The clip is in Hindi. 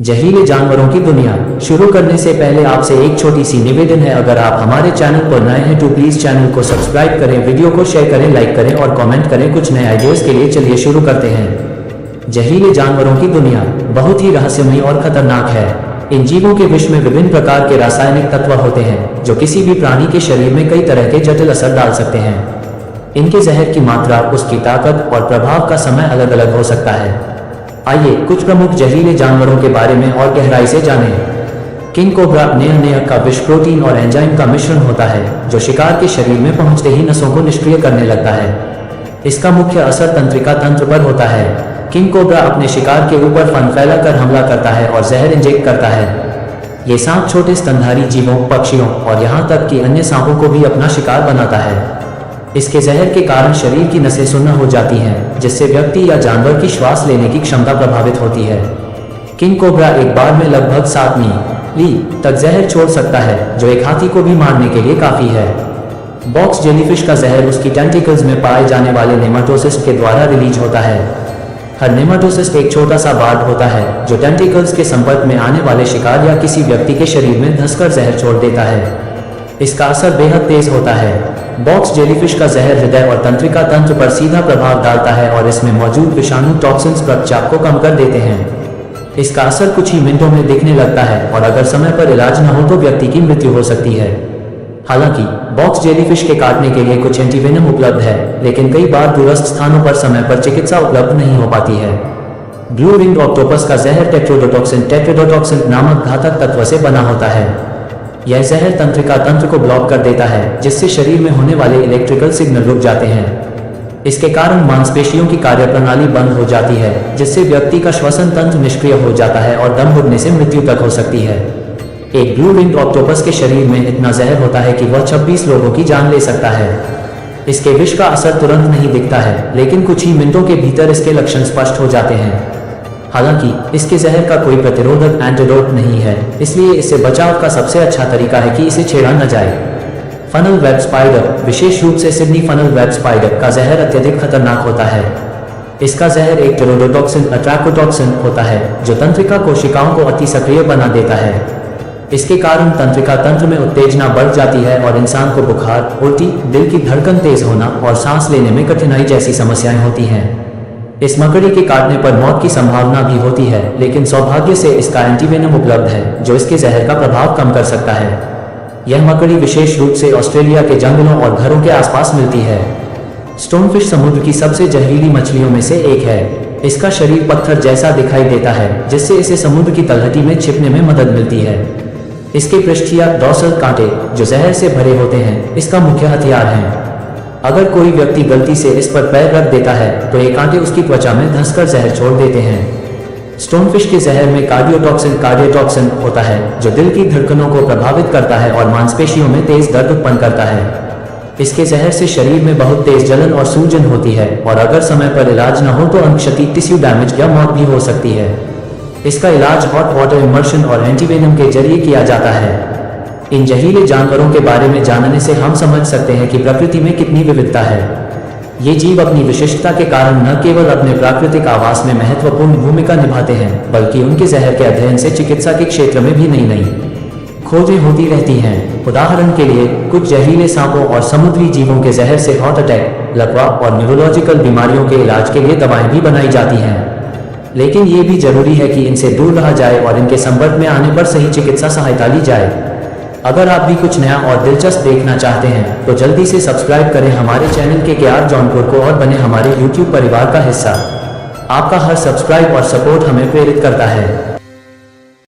जहरीले जानवरों की दुनिया शुरू करने से पहले आपसे एक छोटी सी निवेदन है। अगर आप हमारे चैनल पर नए हैं तो प्लीज चैनल को सब्सक्राइब करें, वीडियो को शेयर करें, लाइक करें और कमेंट करें कुछ नए आइडियाज के लिए। चलिए शुरू करते हैं। जहरीले जानवरों की दुनिया बहुत ही रहस्यमयी और खतरनाक है। इन जीवों के विष में विभिन्न प्रकार के रासायनिक तत्व होते हैं जो किसी भी प्राणी के शरीर में कई तरह के जटिल असर डाल सकते हैं। इनके जहर की मात्रा, उसकी ताकत और प्रभाव का समय अलग अलग हो सकता है। आइए कुछ प्रमुख जहरीले जानवरों के बारे में और गहराई से जानें। किंग कोबरा नेयक का विष प्रोटीन और एंजाइम का मिश्रण होता है जो शिकार के शरीर में पहुंचते ही नसों को निष्क्रिय करने लगता है। इसका मुख्य असर तंत्रिका तंत्र पर होता है। किंग कोबरा अपने शिकार के ऊपर फन फैलाकर हमला करता है और जहर इंजेक्ट करता है। ये सांप छोटे स्तनधारी जीवों, पक्षियों और यहाँ तक कि अन्य सांपों को भी अपना शिकार बनाता है। इसके जहर के कारण शरीर की नसें सुन्न हो जाती हैं, जिससे व्यक्ति या जानवर की श्वास लेने की क्षमता प्रभावित होती है। किंग कोबरा एक बार में लगभग 7 मीली तक जहर छोड़ सकता है, जो एक हाथी को भी मारने के लिए काफी है। बॉक्स जेलीफिश का जहर उसकी टेंटिकल्स में पाए जाने वाले नेमाटोसिस्ट के द्वारा रिलीज होता है। हर नेमाटोसिस्ट एक छोटा सा बार्ब होता है जो टेंटिकल्स के संपर्क में आने वाले शिकार या किसी व्यक्ति के शरीर में धंसकर जहर छोड़ देता है। इसका असर बेहद तेज होता है। बॉक्स जेलीफिश का जहर हृदय और तंत्रिका तंत्र पर सीधा प्रभाव डालता है और इसमें मौजूद विषाणु टॉक्सिन्स रक्तचाप को कम कर देते हैं। इसका असर कुछ ही मिनटों में दिखने लगता है और अगर समय पर इलाज न हो तो व्यक्ति की मृत्यु हो सकती है। हालांकि बॉक्स जेलीफिश के काटने के लिए कुछ एंटीवेनम उपलब्ध है, लेकिन कई बार दूरस्थ स्थानों पर समय पर चिकित्सा उपलब्ध नहीं हो पाती है। ब्लू रिंग्ड ऑक्टोपस का जहर टेट्राडोटॉक्सिन नामक घातक तत्व से बना होता है। यह जहर तंत्रिका तंत्र को ब्लॉक कर देता है, जिससे शरीर में होने वाले इलेक्ट्रिकल सिग्नल रुक जाते हैं। इसके कारण मांसपेशियों की कार्यप्रणाली बंद हो जाती है, जिससे व्यक्ति का श्वसन तंत्र निष्क्रिय हो जाता है और दम घुटने से मृत्यु तक हो सकती है। एक ब्लू रिंग्ड ऑक्टोपस के शरीर में इतना जहर होता है कि वह 26 लोगों की जान ले सकता है। इसके विष का असर तुरंत नहीं दिखता है, लेकिन कुछ ही मिनटों के भीतर इसके लक्षण स्पष्ट हो जाते हैं। हालांकि इसके जहर का कोई प्रतिरोधक एंटीडोट नहीं है, इसलिए इससे बचाव का सबसे अच्छा तरीका है कि इसे छेड़ा न जाए। फनल वेब स्पाइडर, विशेष रूप से सिडनी फनल वेब स्पाइडर का जहर अत्यधिक खतरनाक होता है। इसका जहर एक टेरोडोटॉक्सिन अट्रैकोटॉक्सिन होता है जो तंत्रिका कोशिकाओं को अति सक्रिय बना देता है। इसके कारण तंत्रिका तंत्र में उत्तेजना बढ़ जाती है और इंसान को बुखार, उल्टी, दिल की धड़कन तेज होना और सांस लेने में कठिनाई जैसी समस्याएं होती हैं। इस मकड़ी के काटने पर मौत की संभावना भी होती है, लेकिन सौभाग्य से इसका एंटीवेनम उपलब्ध है जो इसके जहर का प्रभाव कम कर सकता है। यह मकड़ी विशेष रूप से ऑस्ट्रेलिया के जंगलों और घरों के आसपास मिलती है। स्टोनफिश समुद्र की सबसे जहरीली मछलियों में से एक है। इसका शरीर पत्थर जैसा दिखाई देता है, जिससे इसे समुद्र की तलहटी में छिपने में मदद मिलती है। इसके पृष्ठीय डॉर्सल कांटे, जो जहर से भरे होते हैं, इसका मुख्य हथियार हैं। अगर कोई व्यक्ति गलती से इस पर पैर रख देता है तो ये कांटे उसकी त्वचा में धंसकर जहर छोड़ देते हैं। स्टोनफिश के जहर में कार्डियोटॉक्सिन होता है जो दिल की धड़कनों को प्रभावित करता है और मांसपेशियों में तेज दर्द उत्पन्न करता है। इसके जहर से शरीर में बहुत तेज जलन और सूजन होती है और अगर समय पर इलाज न हो तो अंग क्षति, टिश्यू डैमेज या मौत भी हो सकती है। इसका इलाज हॉट वाटर इमर्शन और एंटीवेनम के जरिए किया जाता है। इन जहरीले जानवरों के बारे में जानने से हम समझ सकते हैं कि प्रकृति में कितनी विविधता है। ये जीव अपनी विशिष्टता के कारण न केवल अपने प्राकृतिक आवास में महत्वपूर्ण भूमिका निभाते हैं, बल्कि उनके जहर के अध्ययन से चिकित्सा के क्षेत्र में भी नई नई खोजें होती रहती हैं। उदाहरण के लिए, कुछ जहरीले सांपों और समुद्री जीवों के जहर से हार्ट अटैक, लकवा और न्यूरोलॉजिकल बीमारियों के इलाज के लिए दवाएं भी बनाई जाती हैं। लेकिन ये भी जरूरी है कि इनसे दूर रहा जाए और इनके संपर्क में आने पर सही चिकित्सा सहायता ली जाए। अगर आप भी कुछ नया और दिलचस्प देखना चाहते हैं तो जल्दी से सब्सक्राइब करें हमारे चैनल KKR जौनपुर को और बने हमारे YouTube परिवार का हिस्सा। आपका हर सब्सक्राइब और सपोर्ट हमें प्रेरित करता है।